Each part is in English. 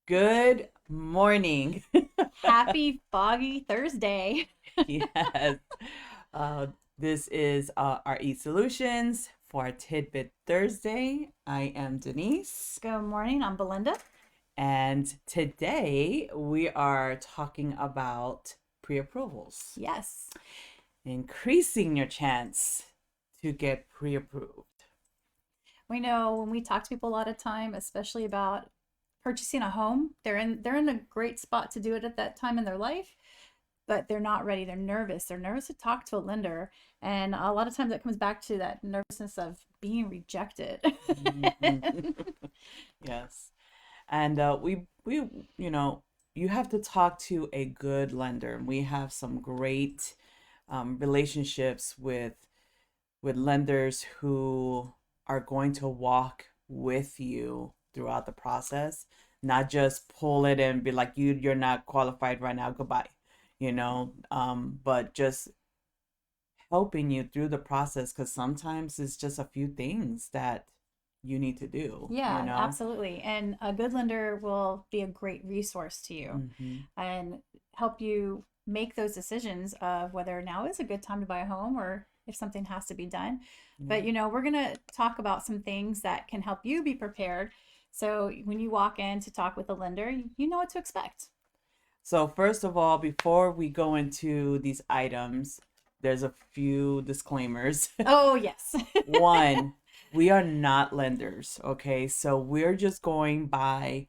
Good morning. Happy foggy Thursday. Yes. Uh, this is our Eat Solutions for Tidbit Thursday. I am Denise, Good morning. I'm Belinda. and today we are talking about pre approvals, Yes. increasing your chance to get pre approved. We know when we talk to people a lot of time, especially about purchasing a home, they're in a great spot to do it at that time in their life, but they're not ready. They're nervous. They're nervous to talk to a lender. And a lot of times that comes back to that nervousness of being rejected. Mhm. Yes. And we you have to talk to a good lender. We have some great relationships with lenders who are going to walk with you throughout the process, not just pull it and be like, you're not qualified right now, goodbye, but just helping you through the process, because sometimes it's just a few things that you need to do, you Yeah, know. absolutely. And a good lender will be a great resource to you Hmm. and help you make those decisions of whether now is a good time to buy a home or if something has to be done. Yeah. But we're going to talk about some things that can help you be prepared. So when you walk in to talk with a lender, you know what to expect. So first of all, before we go into these items, there's a few disclaimers. Oh, yes. One, we are not lenders, okay? So we're just going by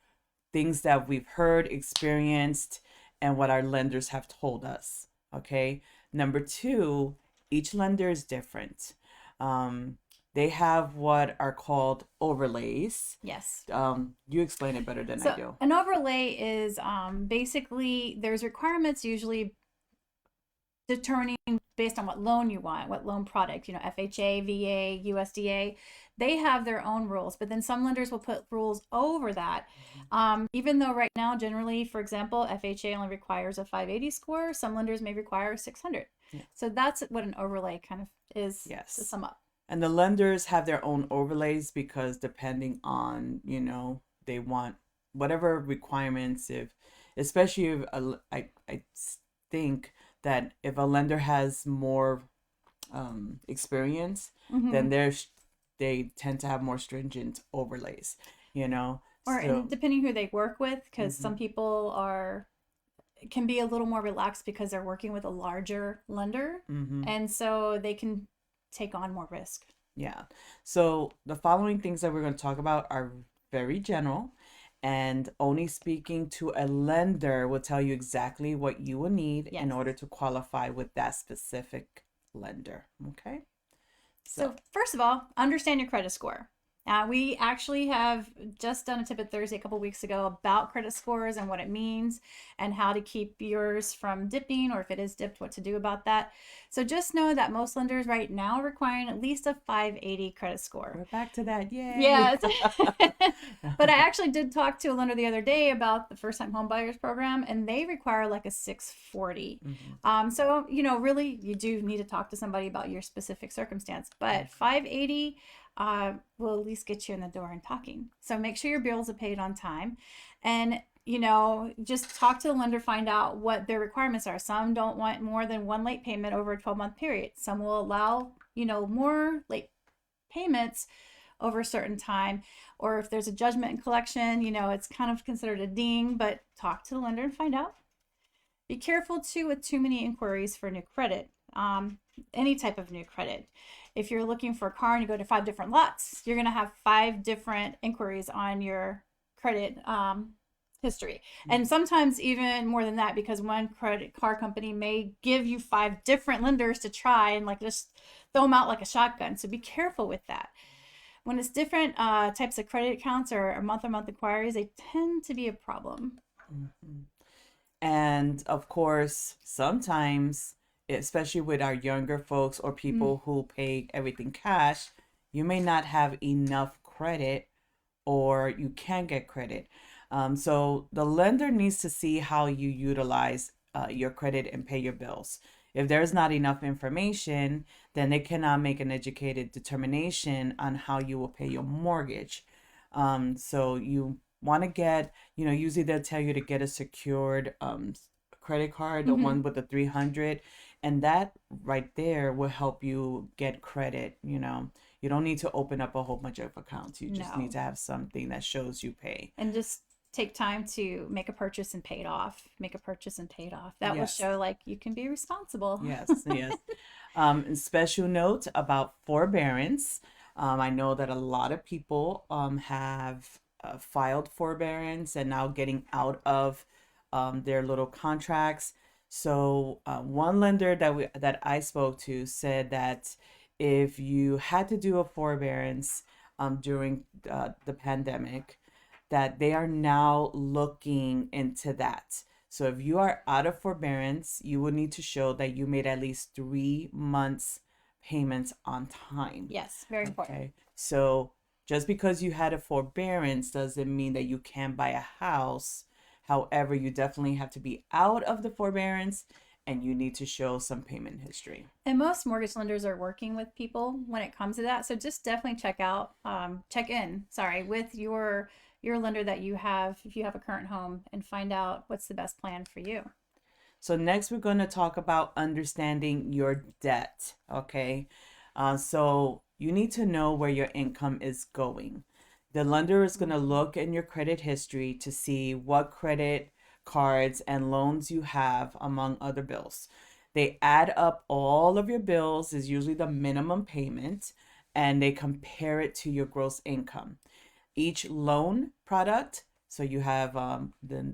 things that we've heard, experienced, and what our lenders have told us, okay? Number two, each lender is different. Um, they have what are called overlays. Yes. You explain it better than I So do. an overlay is basically there's requirements usually determining based on what loan you want, what loan product, FHA, VA, USDA, they have their own rules, but then some lenders will put rules over that. Even though right now, generally, for example, FHA only requires a 580 score, some lenders may require 600. Yeah. So that's what an overlay kind of is to Yes. sum up. And the lenders have their own overlays because depending on, they want whatever requirements, if especially if I think that if a lender has more experience, then Mm-hmm. they tend to have more stringent overlays, you know. Or and So, depending who they work with, because mhm, some people are can be a little more relaxed because they're working with a larger lender, mhm. and so they can take on more risk. Yeah. So the following things that we're going to talk about are very general, and only speaking to a lender will tell you exactly what you will need in Yes. order to qualify with that specific lender. Okay. So, So, first of all, understand your credit score. We actually have just done a tip at Thursday a couple weeks ago about credit scores and what it means and how to keep yours from dipping, or if it is dipped, what to do about that. So just know that most lenders right now are requiring at least a 580 credit score. we're back to that. Yay. Yes. But I actually did talk to a lender the other day about the first time home buyers program, and they require like a 640. Mhm. So, really, you do need to talk to somebody about your specific circumstance. But 580 will at least get you in the door and talking. So make sure your bills are paid on time. And just talk to the lender, find out what their requirements are. Some don't want more than one late payment over a 12-month period. Some will allow, more late payments over a certain time, or if there's a judgment in collection, it's kind of considered a ding, but talk to the lender and find out. Be careful too with too many inquiries for new credit, any type of new credit. If you're looking for a car and you go to 5 different lots, you're going to have 5 different inquiries on your credit history. And sometimes even more than that, because one credit card company may give you 5 different lenders to try and like just throw them out like a shotgun. So be careful with that. When it's different types of credit accounts or month-on-month inquiries, they tend to be a problem. Mhm. And of course, sometimes, especially with our younger folks or Mm. people who pay everything cash, you may not have enough credit or you can't get credit. So the lender needs to see how you utilize your credit and pay your bills. If there's not enough information, then they cannot make an educated determination on how you will pay your mortgage. So you want to get, usually they'll tell you to get a secured credit card, the Mm-hmm. one with the 300, and that right there will help you get credit. You don't need to open up a whole bunch of accounts. You just need No. to have something that shows you pay. And just take time to make a purchase and pay it off. Make a purchase and pay it off. That will Yes, show like you can be responsible. yes, yes. And special note about forbearance. I know that a lot of people have filed forbearance and now getting out of their little contracts. So one lender that I spoke to said that if you had to do a forbearance during the pandemic, that they are now looking into that. So if you are out of forbearance, you will need to show that you made at least 3 months payments on time. Yes, very important. Okay. So just because you had a forbearance doesn't mean that you can't buy a house. However, you definitely have to be out of the forbearance and you need to show some payment history. And most mortgage lenders are working with people when it comes to that. So just definitely check in, sorry, with your lender that you have if you have a current home and find out what's the best plan for you. So next we're going to talk about understanding your debt. Okay. So you need to know where your income is going. The lender is going to look in your credit history to see what credit cards and loans you have among other bills. They add up all of your bills is usually the minimum payment and they compare it to your gross income. Each loan product, so you have the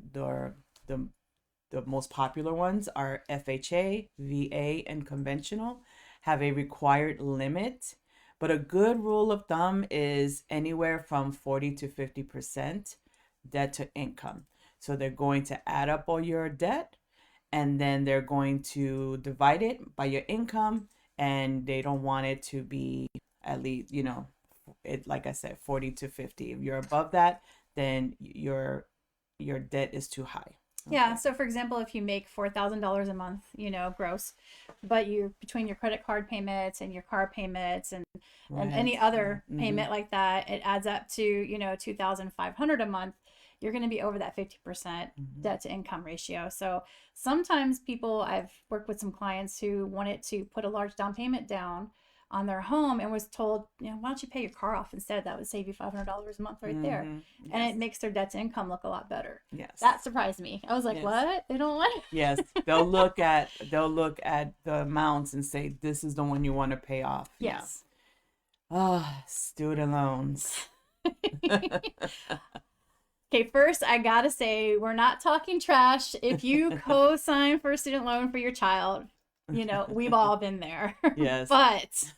the most popular ones are FHA, VA, and conventional, have a required limit. But a good rule of thumb is anywhere from 40 to 50% debt to income. So they're going to add up all your debt and then they're going to divide it by your income. And they don't want it to be at least, it like I said, 40 to 50. If you're above that, then your debt is too high. Yeah. Okay. So, for example, if you make $4,000 a month, gross, but you between your credit card payments and your car payments and any Rent. other Mm-hmm. payment like that, it adds up to 2,500 a month. You're going to be over that 50% Mm-hmm. debt to income ratio. So sometimes I've worked with some clients who wanted to put a large down payment down on their home and was told, why don't you pay your car off instead? That would save you $500 a month right there. Mm-hmm. And Yes. it makes their debt to income look a lot better. Yes. That surprised me. I was like, Yes. what? They don't want it? Yes. They'll look at the amounts and say this is the one you want to pay off. Yeah. Yes. Ah, student loans. Okay, first I gotta say, we're not talking trash. If you co-sign for a student loan for your child, we've all been there. Yes. But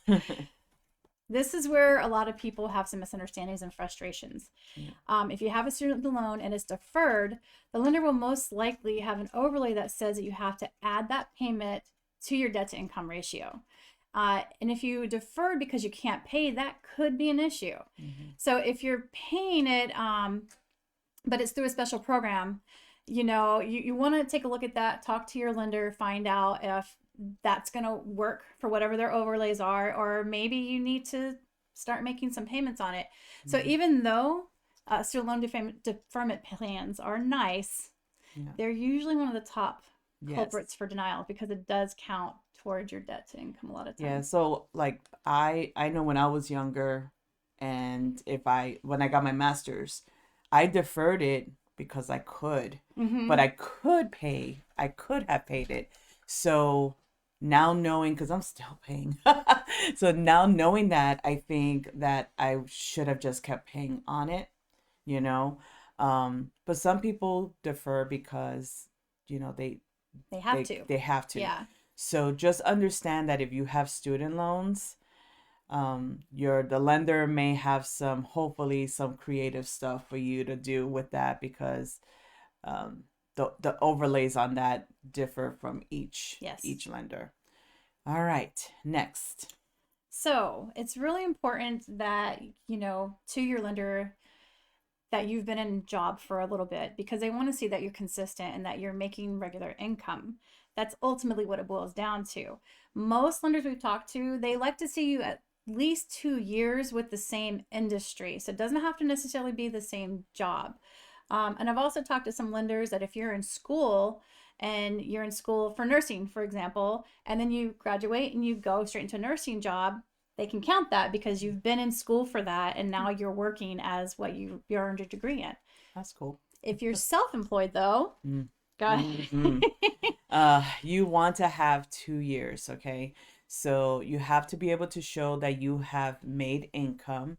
this is where a lot of people have some misunderstandings and frustrations. Yeah. If you have a student loan and it's deferred, the lender will most likely have an overlay that says that you have to add that payment to your debt to income ratio. And if you deferred because you can't pay, that could be an issue. Mm-hmm. So if you're paying it, but it's through a special program, you want to take a look at that, talk to your lender, find out if that's going to work for whatever their overlays are, or maybe you need to start making some payments on it. So Mm-hmm. even though student loan deferment plans are nice, Yeah. they're usually one of the top Yes. culprits for denial because it does count towards your debt to income a lot of Yeah. times. So like I know when I was younger and when I got my master's, I deferred it because I could, Mm-hmm. but I could pay. I could have paid it. So now knowing, because I'm still paying. So now knowing that, I think that I should have just kept paying on it, you know. But some people defer because, you know, They have to. they have to. Yeah. So just understand that if you have student loans, the lender may have hopefully some creative stuff for you to do with that because the overlays on that differ from each Yes. lender. All right, next. So it's really important that, to your lender, that you've been in a job for a little bit because they want to see that you're consistent and that you're making regular income. That's ultimately what it boils down to. Most lenders we've talked to, they like to see you least 2 years with the same industry. So it doesn't have to necessarily be the same job. And I've also talked to some lenders that if you're in school and you're in school for nursing, for example, and then you graduate and you go straight into a nursing job, they can count that because you've been in school for that and now you're working as what you earned your degree in. That's cool. If you're self-employed though, Mm. go ahead. You want to have 2 years, okay? So you have to be able to show that you have made income.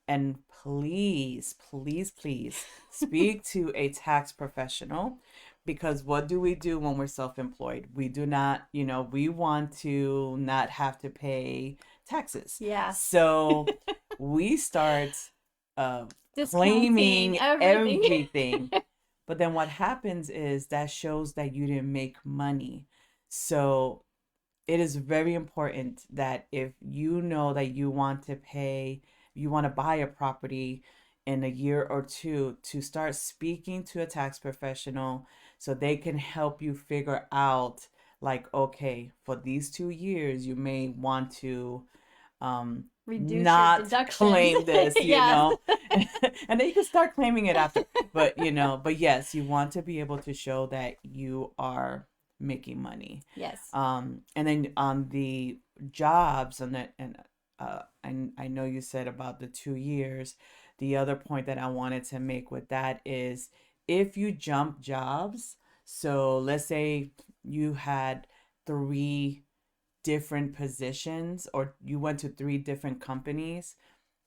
And please, please, please speak to a tax professional, because what do we do when we're self-employed? We do not, we want to not have to pay taxes. Yes. So we start Discounting claiming everything. everything. But then what happens is that shows that you didn't make money. So it is very important that if you know that you want to pay, you want to buy a property in a year or two, to start speaking to a tax professional so they can help you figure out, like, okay, for these 2 years, you may want to Reduce your not deductions. claim this, Yes. and then you can start claiming it after. But yes, you want to be able to show that you are making money. Yes. And then on the jobs I know you said about the 2 years. The other point that I wanted to make with that is, if you jump jobs, so let's say you had 3 different positions, or you went to 3 different companies,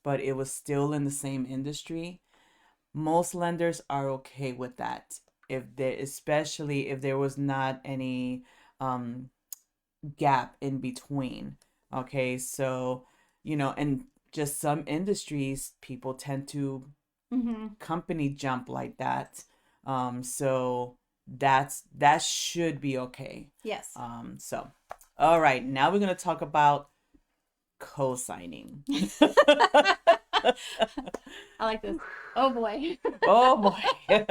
but it was still in the same industry, most lenders are okay with that. Especially if there was not any gap in between. Okay, so and just some industries, people tend to company jump like that. So that should be okay. Yes. So all right, now we're gonna talk about co-signing. I like this. Oh boy. Oh boy.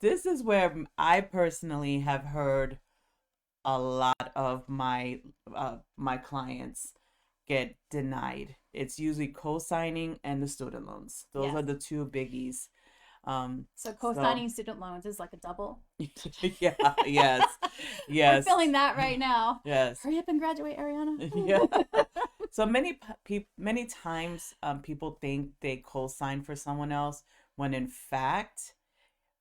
This is where I personally have heard a lot of my clients get denied. It's usually co-signing and the student loans. Those Yes. are the two biggies. So co-signing student loans is like a double. Yeah, yes, We're feeling that right now. yes, Hurry up and graduate, Ariana. yeah. So many times, people think they co-sign for someone else, when in fact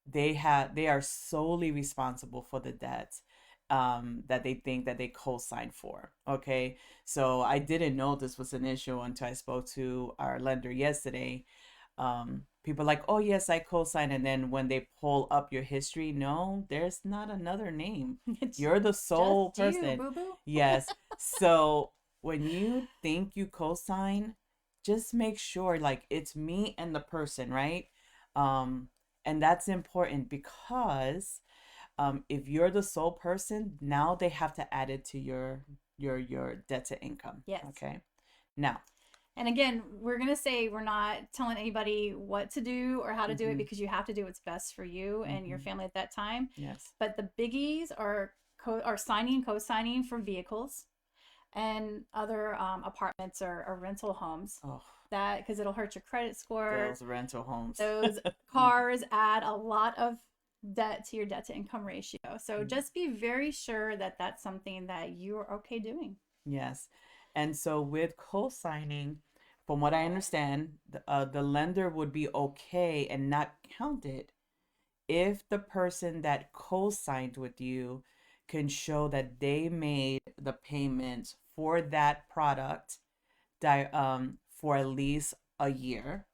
they are solely responsible for the debt that they think that they co-signed for. Okay, so I didn't know this was an issue until I spoke to our lender yesterday. People are like, oh yes, I co-signed, and then when they pull up your history, no, there's not another name. You're the sole Just person. you, boo-boo. Yes. So when you think you co-sign, just make sure, like, it's me and the person, right? And that's important, because if you're the sole person, now they have to add it to your debt to income. Yes. Okay. Now, and again, we're going to say we're not telling anybody what to do or how to do it, because you have to do what's best for you and your family at that time. yes. But the biggies are co-signing for vehicles and other apartments or rental homes. Oh, that, because it'll hurt your credit score. those rental homes. Those cars add a lot of debt to your debt to income ratio. So just be very sure that that's something that you're okay doing. Yes. And so with co-signing, from what I understand, the lender would be okay and not count it if the person that co-signed with you can show that they made the payments for that product for at least a year.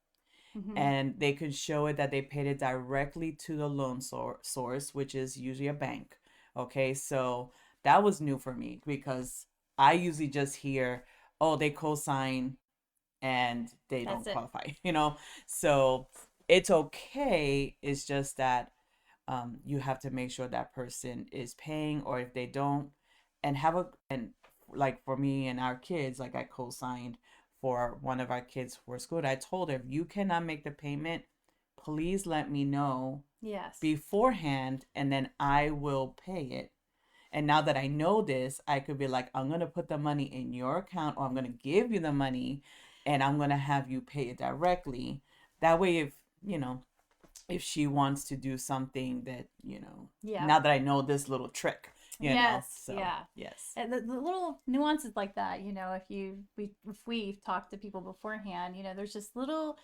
And they can show it that they paid it directly to the loan source, which is usually a bank. Okay, so that was new for me, because I usually just hear, oh, they co-sign and they don't qualify, So it's okay. It's just that you have to make sure that person is paying, or if they don't, and like for me and our kids, like I co-signed for one of our kids for school. I told her, if you cannot make the payment, please let me know Yes. beforehand, and then I will pay it. And now that I know this, I could be like, I'm going to put the money in your account, or I'm going to give you the money and I'm going to have you pay it directly. That way, if, you know, if she wants to do something that, you know, Yeah. now that I know this little trick, you know, Yes, so yeah. yes. And the little nuances like that, if we've talked to people beforehand, there's just little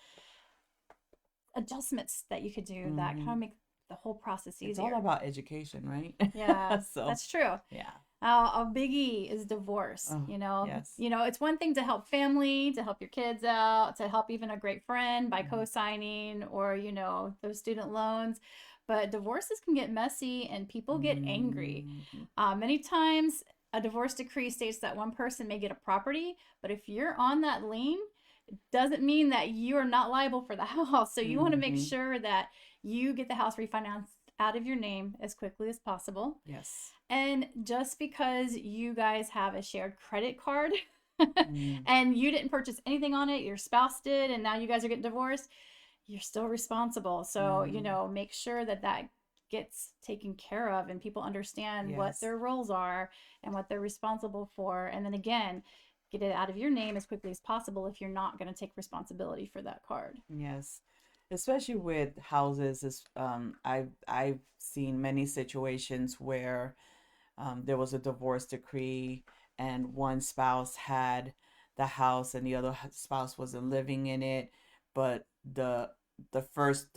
adjustments that you could do that kind of Hmm. make the whole process It's all easier. about education, right? Yeah, So that's true. yeah. A biggie is divorce. Oh, yes. It's one thing to help family, to help your kids out, to help even a great friend by Mhm. co-signing, or those student loans. But divorces can get messy and people get angry. Mhm. Many times, a divorce decree states that one person may get a property, but if you're on that lien, it doesn't mean that you are not liable for the house. So you want to make Mhm. sure that you get the house refinanced out of your name as quickly as possible. Yes. And just because you guys have a shared credit card Mm. and you didn't purchase anything on it, your spouse did, and now you guys are getting divorced, you're still responsible. So, Mhm. make sure that that gets taken care of and people understand what Yes. their roles are and what they're responsible for. And then again, get it out of your name as quickly as possible if you're not going to take responsibility for that card. Yes. Especially with houses, is I've seen many situations where there was a divorce decree and one spouse had the house and the other spouse wasn't living in it, but the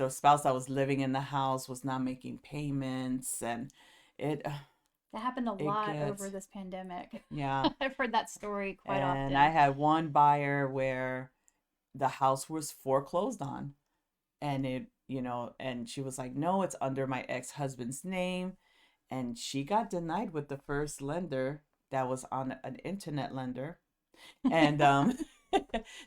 spouse that was living in the house was not making payments, and it That happened a it lot over gets, this pandemic. yeah. I've heard that story quite And I often. had one buyer where the house was foreclosed on, and it, you know, and she was like, no, it's under my ex-husband's name. And she got denied with the first lender that was on an internet lender. And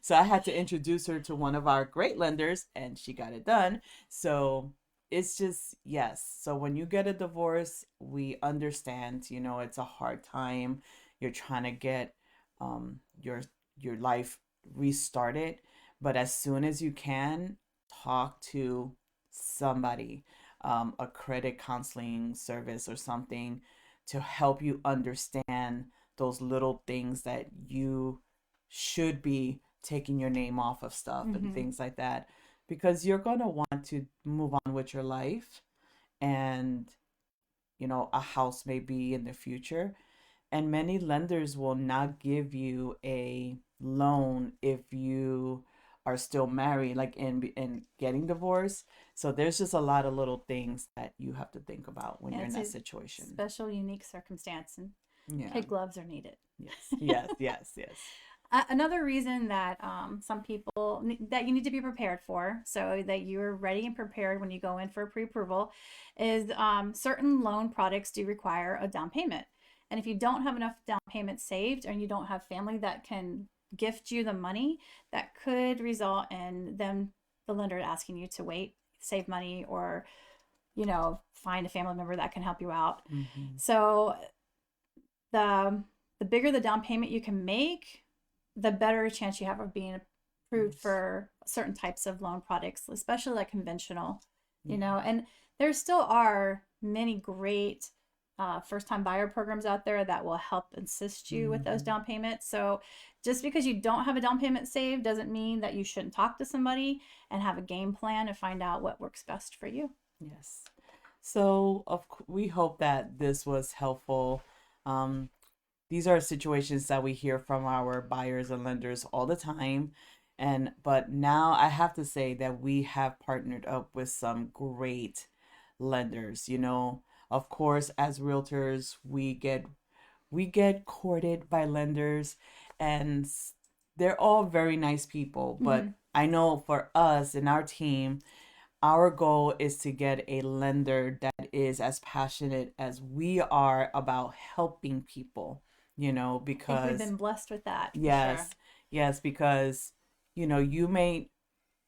so I had to introduce her to one of our great lenders and she got it done. So it's just, yes. So when you get a divorce, we understand, you know, it's a hard time. You're trying to get um, your life restarted, but as soon as you can, talk to somebody, a credit counseling service or something, to help you understand those little things that you should be taking your name off of stuff and Mm-hmm. things like that, because you're going to want to move on with your life, and you know, a house may be in the future, and many lenders will not give you a loan if you are still married, like in getting divorced. So there's just a lot of little things that you have to think about when Yeah, you're in it's that a situation. special, unique circumstance, and Yeah. kid gloves are needed. Yes. Yes. Yes. Yes. Another reason that some people that you need to be prepared for, so that you're ready and prepared when you go in for pre-approval, is certain loan products do require a down payment. And if you don't have enough down payment saved, and you don't have family that can gift you the money, that could result in the lender asking you to wait, save money, or find a family member that can help you out. Mm-hmm. So the the bigger the down payment you can make, the better chance you have of being approved Yes. for certain types of loan products, especially like conventional, Yeah. and there still are many great first time buyer programs out there that will help assist you with those Mm-hmm. down payments. So just because you don't have a down payment saved doesn't mean that you shouldn't talk to somebody and have a game plan and find out what works best for you. Yes. So we hope that this was helpful. Um, these are situations that we hear from our buyers and lenders all the time. And but now I have to say that we have partnered up with some great lenders. You know, of course, as realtors, we get courted by lenders, and they're all very nice people. Mm-hmm. But I know for us and our team, our goal is to get a lender that is as passionate as we are about helping people, you know, I think we've because been blessed with that for sure. yes, yes, because you know, you may,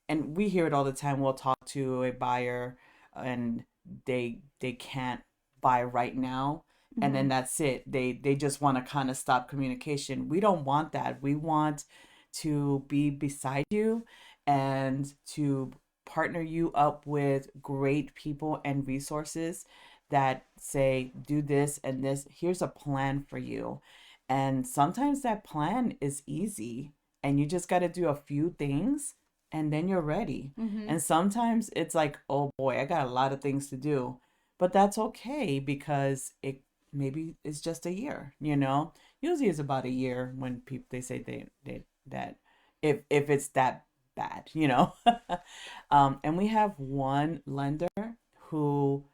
and we hear it all the time. We'll talk to a buyer and they can't buy right now, and Mm-hmm. then that's it. They just want to kind of stop communication. We don't want that. We want to be beside you and to partner you up with great people and resources that say, do this and this. Here's a plan for you. And sometimes that plan is easy and you just got to do a few things and then you're ready. Mm-hmm. And sometimes it's like, oh boy, I got a lot of things to do. But that's okay because it maybe it's just a year, you know? Usually it's about a year when people they say they that if it's that bad, you know. And we have one lender who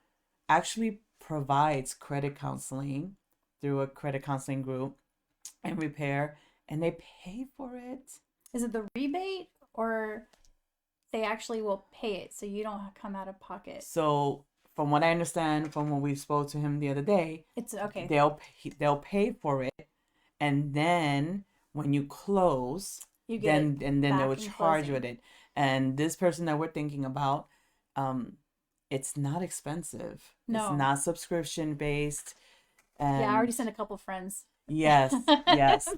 actually provides credit counseling through a credit counseling group and repair, and they pay for it. Is it the rebate or they actually will pay it so you don't come out of pocket? So, from what I understand from when we spoke to him the other day, It's okay. they'll pay for it, and then when you close, You get then it and then they back will in charge closing. with it. And this person that we're thinking about, it's not expensive. It's No. not subscription based. Yeah, I already And sent a couple friends. yes, yes.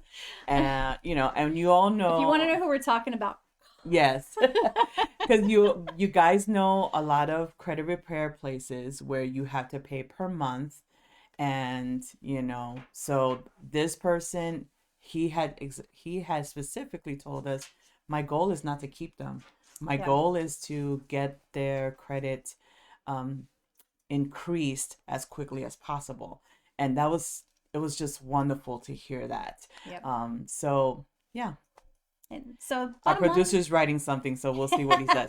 And you know, and you all If you want to know, know who we're talking about, yes. Because you guys know a lot of credit repair places where you have to pay per month, and you know, so this person he had specifically told us, my goal is not to keep them. My yeah, goal is to get their credit um, increased as quickly as possible, and that was it was just wonderful to hear that. yep. So yeah, And so our bottom line, producer's writing something, so we'll see what he says.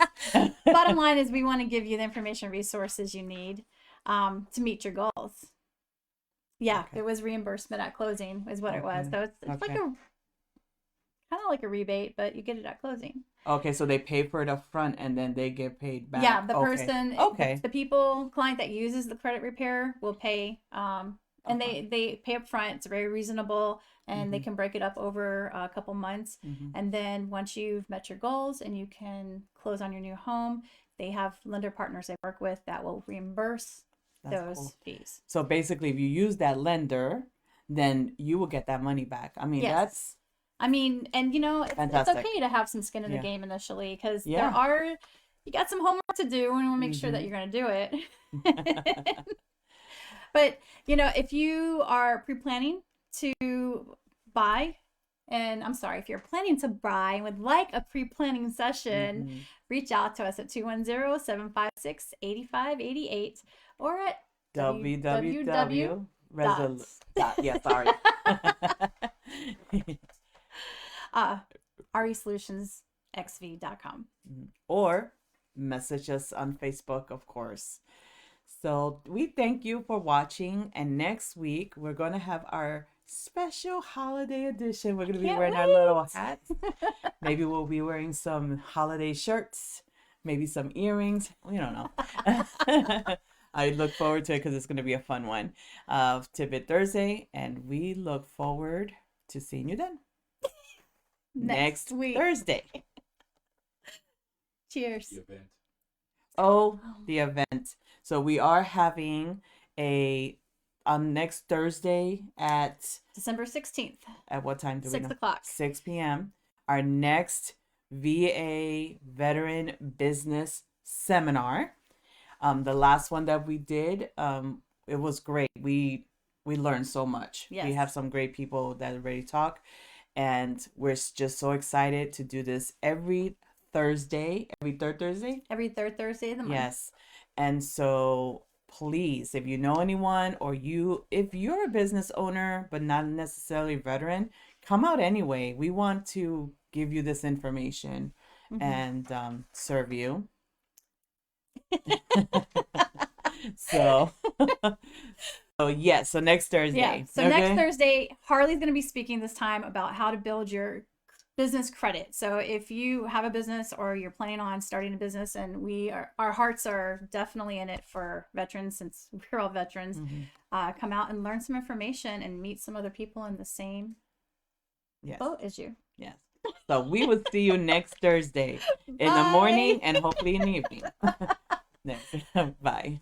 bottom line is we want to give you the information resources you need to meet your goals. Yeah, Okay. it was reimbursement at closing is what it was. Okay. So it's like Okay. a kind of like a rebate, but you get it at closing. Okay, so they pay for it up front and then they get paid back. Yeah, the Okay. person, Okay. the people, client that uses the credit repair will pay, and they pay up front. It's very reasonable, and they Mhm. can break it up over a couple months. Mhm. And then once you've met your goals and you can close on your new home, they have lender partners they work with that will reimburse That's those cool. fees. So basically, if you use that lender, then you will get that money back. I mean, Yes. that's I mean, and you know, it's fantastic. okay to have some skin in the Yeah. game initially because Yeah. you got some homework to do and we want to make sure that Mhm. you're going to do it. But, you know, if you are pre-planning to buy, and I'm sorry, if you're planning to buy and would like a pre-planning session, Mhm. reach out to us at 210-756-8588 or at www. www. Yeah, sorry. resolutionsxv.com. Or message us on Facebook, of course. So we thank you for watching. And next week, we're going to have our special holiday edition. We're going to be Can't wearing our little wait. hats. Maybe we'll be wearing some holiday shirts, maybe some earrings. We don't know. I look forward to it because it's going to be a fun one. Tidbit Thursday. And we look forward to seeing you then. Next week. Thursday. Cheers. The event. Oh, the event. So we are having a next Thursday at December 16th. At what time do we know? 6 o'clock. 6 p.m. Our next VA Veteran Business Seminar. The last one that we did, it was great. We learned so much. Yes. We have some great people that already talk, and we're just so excited to do this every Thursday, every third Thursday. Every third Thursday of the month. Yes. And so please, if you know anyone or if you're a business owner but not necessarily a veteran, come out anyway. We want to give you this information and serve you. So so next Thursday. Yeah. So next Thursday, Harley's going to be speaking this time about how to build your business credit. So if you have a business or you're planning on starting a business, and our hearts are definitely in it for veterans since we're all veterans, come out and learn some information and meet some other people in the same boat as you. Yes. So we will see you next Thursday in the morning and hopefully in the evening. Bye.